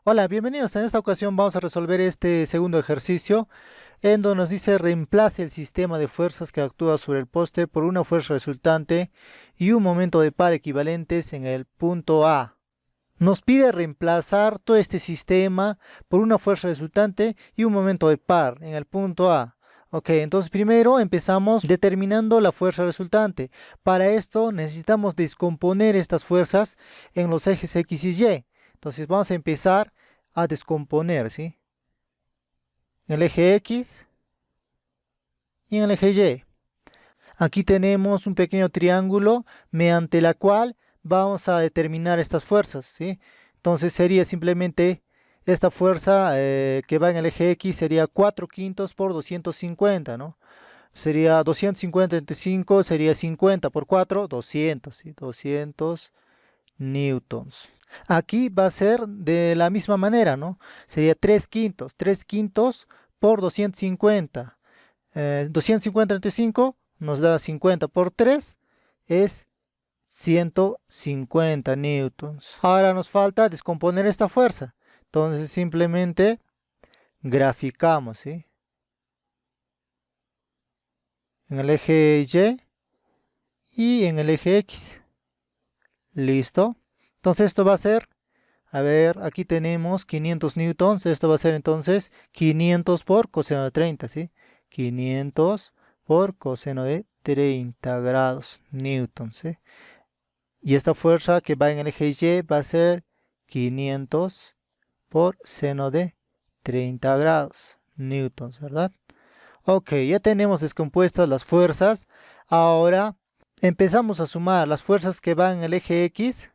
Hola, bienvenidos. En esta ocasión vamos a resolver este segundo ejercicio en donde nos dice reemplace el sistema de fuerzas que actúa sobre el poste por una fuerza resultante y un momento de par equivalentes en el punto A. Nos pide reemplazar todo este sistema por una fuerza resultante y un momento de par en el punto A. Ok, entonces primero empezamos determinando la fuerza resultante. Para esto necesitamos descomponer estas fuerzas en los ejes X y Y. Entonces vamos a empezar a descomponer, ¿sí? En el eje X y en el eje Y. Aquí tenemos un pequeño triángulo mediante la cual vamos a determinar estas fuerzas, ¿sí? Entonces sería simplemente esta fuerza que va en el eje X sería 4 quintos por 250, ¿no? Sería 250 entre 5, sería 50 por 4, 200, ¿sí? 200 newtons. Aquí va a ser de la misma manera, ¿no? Sería 3 quintos por 250. 250 entre 5 nos da 50 por 3, es 150 newtons. Ahora nos falta descomponer esta fuerza. Entonces simplemente graficamos, ¿sí? En el eje Y en el eje X. Listo. Entonces esto va a ser, a ver, aquí tenemos 500 newtons. Esto va a ser entonces 500 por coseno de 30, ¿sí? 500 por coseno de 30 grados newtons, ¿sí? Y esta fuerza que va en el eje Y va a ser 500 por seno de 30 grados newtons, ¿verdad? Ok, ya tenemos descompuestas las fuerzas. Ahora empezamos a sumar las fuerzas que van en el eje X,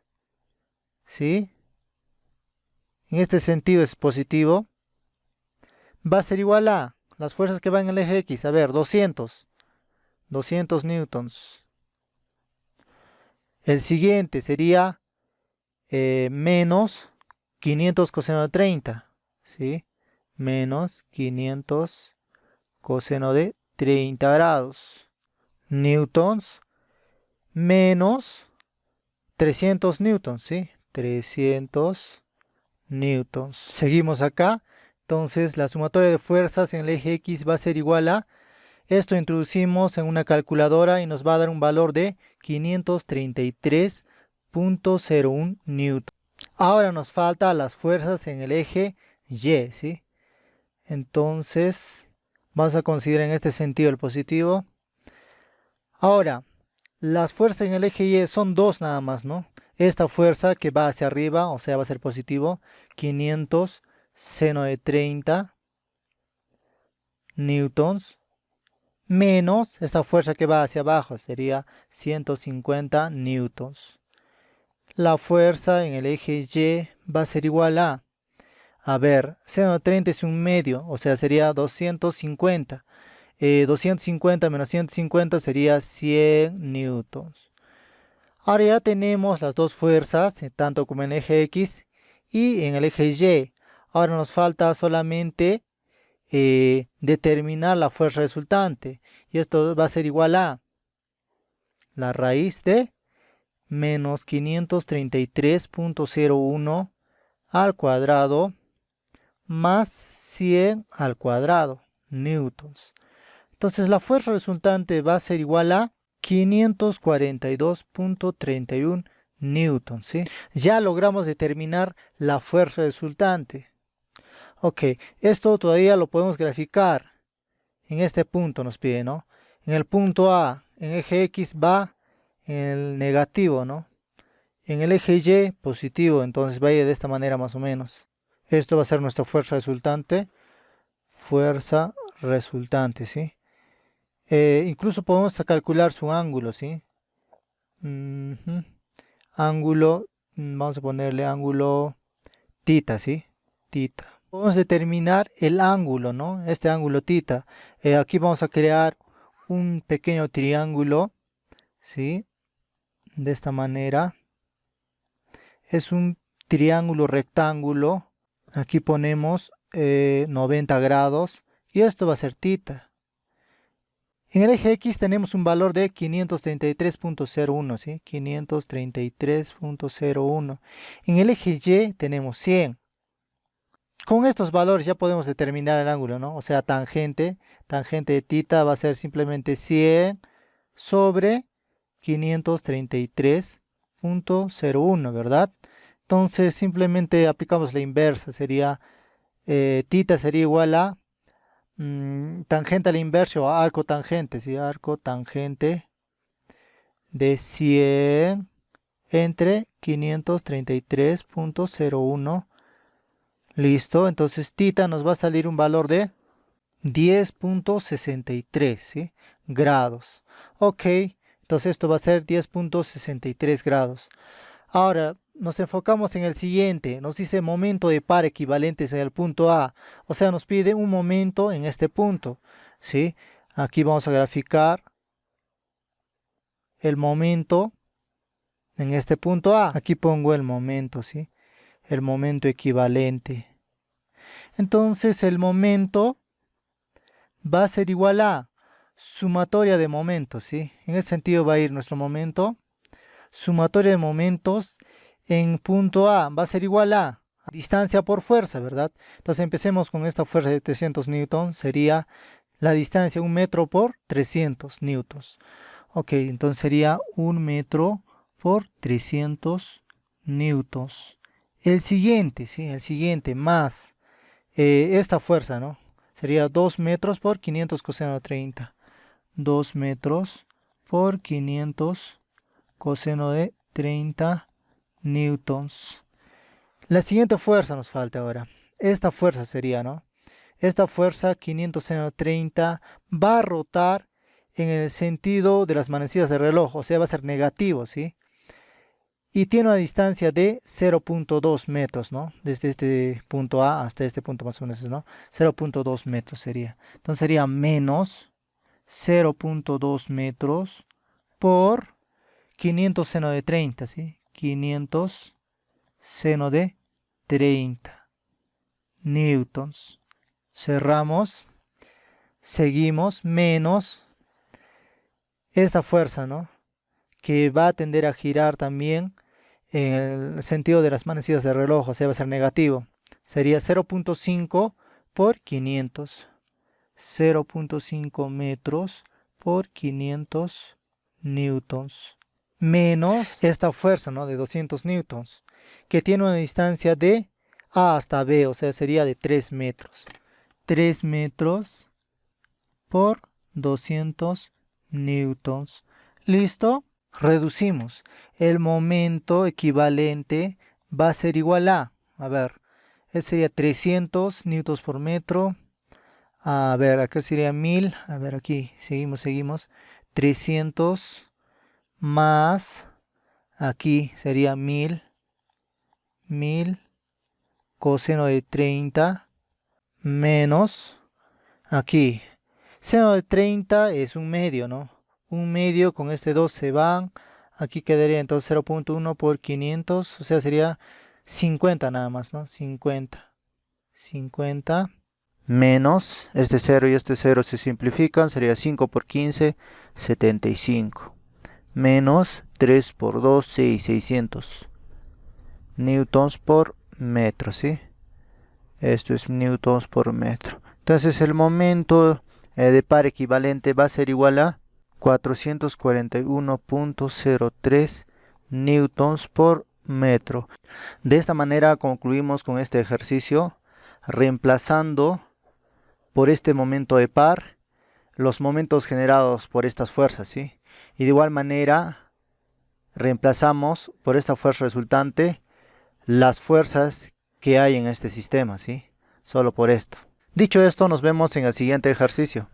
¿sí? En este sentido es positivo. Va a ser igual a las fuerzas que van en el eje X. A ver, 200 newtons. El siguiente sería menos 500 coseno de 30, ¿sí? Menos 500 coseno de 30 grados newtons, menos 300 newtons, ¿sí? 300 newtons. Seguimos acá. Entonces la sumatoria de fuerzas en el eje X va a ser igual a, esto introducimos en una calculadora y nos va a dar un valor de 533.01 newton. Ahora nos faltan las fuerzas en el eje Y, ¿sí? Entonces vamos a considerar en este sentido el positivo. Ahora, las fuerzas en el eje Y son dos nada más, ¿no? Esta fuerza que va hacia arriba, o sea, va a ser positivo, 500 seno de 30 newtons, menos esta fuerza que va hacia abajo, sería 150 newtons. La fuerza en el eje Y va a ser igual a ver, seno de 30 es un medio, o sea, sería 250. 250 menos 150 sería 100 newtons. Ahora ya tenemos las dos fuerzas, tanto como en el eje X y en el eje Y. Ahora nos falta solamente determinar la fuerza resultante. Y esto va a ser igual a la raíz de menos 533.01 al cuadrado más 100 al cuadrado newtons. Entonces la fuerza resultante va a ser igual a 542.31 newtons, ¿sí? Ya logramos determinar la fuerza resultante. Ok, esto todavía lo podemos graficar. En este punto nos pide, ¿no? En el punto A, en eje X va en el negativo, ¿no? En el eje Y positivo, entonces vaya de esta manera más o menos. Esto va a ser nuestra fuerza resultante. Fuerza resultante, ¿sí? Incluso podemos calcular su ángulo, ¿sí? Ángulo, vamos a ponerle ángulo tita, ¿sí? Tita. Podemos determinar el ángulo, ¿no? Este ángulo tita. Aquí vamos a crear un pequeño triángulo, ¿sí? De esta manera. Es un triángulo rectángulo. Aquí ponemos 90 grados y esto va a ser tita. En el eje X tenemos un valor de 533.01, ¿sí? 533.01. En el eje Y tenemos 100. Con estos valores ya podemos determinar el ángulo, ¿no? O sea, tangente de tita va a ser simplemente 100 sobre 533.01, ¿verdad? Entonces simplemente aplicamos la inversa, sería tita sería igual a tangente a la inversa o arco tangente, ¿sí? Arco tangente de 100 entre 533.01. Listo, entonces tita nos va a salir un valor de 10.63, ¿sí? Grados. Ok, entonces esto va a ser 10.63 grados. Ahora nos enfocamos en el siguiente. Nos dice momento de par equivalentes en el punto A. O sea, nos pide un momento en este punto, ¿sí? Aquí vamos a graficar el momento en este punto A. Aquí pongo el momento, ¿sí? El momento equivalente. Entonces el momento va a ser igual a sumatoria de momentos, ¿sí? En ese sentido va a ir nuestro momento. Sumatoria de momentos en punto A va a ser igual a distancia por fuerza, ¿verdad? Entonces empecemos con esta fuerza de 300 newtons. Sería la distancia 1 metro por 300 newtons. Ok, entonces sería 1 metro por 300 newtons. El siguiente, ¿sí? El siguiente más esta fuerza, ¿no? Sería 2 metros por 500 coseno de 30. 2 metros por 500 coseno de 30 newtons. La siguiente fuerza nos falta ahora. Esta fuerza sería, ¿no? Esta fuerza 500 seno de 30 va a rotar en el sentido de las manecillas del reloj, o sea, va a ser negativo, ¿sí? Y tiene una distancia de 0.2 metros, ¿no? Desde este punto A hasta este punto más o menos, ¿no? 0.2 metros sería. Entonces sería menos 0.2 metros por 500 seno de 30, ¿sí? 500 seno de 30 newtons. Cerramos. Seguimos. Menos esta fuerza, ¿no? Que va a tender a girar también en el sentido de las manecillas del reloj, o sea, va a ser negativo. Sería 0.5 por 500. 0.5 metros por 500 newtons. Menos esta fuerza, ¿no? De 200 newtons, que tiene una distancia de A hasta B, o sea, sería de 3 metros. 3 metros por 200 newtons. ¿Listo? Reducimos. El momento equivalente va a ser igual a ver, sería 300 newtons por metro. A ver, acá sería 1000. A ver, aquí seguimos. 300 más, aquí sería 1000 coseno de 30 menos, aquí, seno de 30 es un medio, ¿no? Un medio, con este 2 se van, aquí quedaría entonces 0.1 por 500, o sea, sería 50 nada más, ¿no? 50 menos, este 0 y este 0 se simplifican, sería 5 por 15, 75. Menos 3 por 2, 6, 600 newtons por metro, ¿sí? Esto es newtons por metro. Entonces el momento de par equivalente va a ser igual a 441.03 newtons por metro. De esta manera concluimos con este ejercicio, reemplazando por este momento de par los momentos generados por estas fuerzas, ¿sí? Y de igual manera reemplazamos por esta fuerza resultante las fuerzas que hay en este sistema, ¿sí? Solo por esto. Dicho esto, nos vemos en el siguiente ejercicio.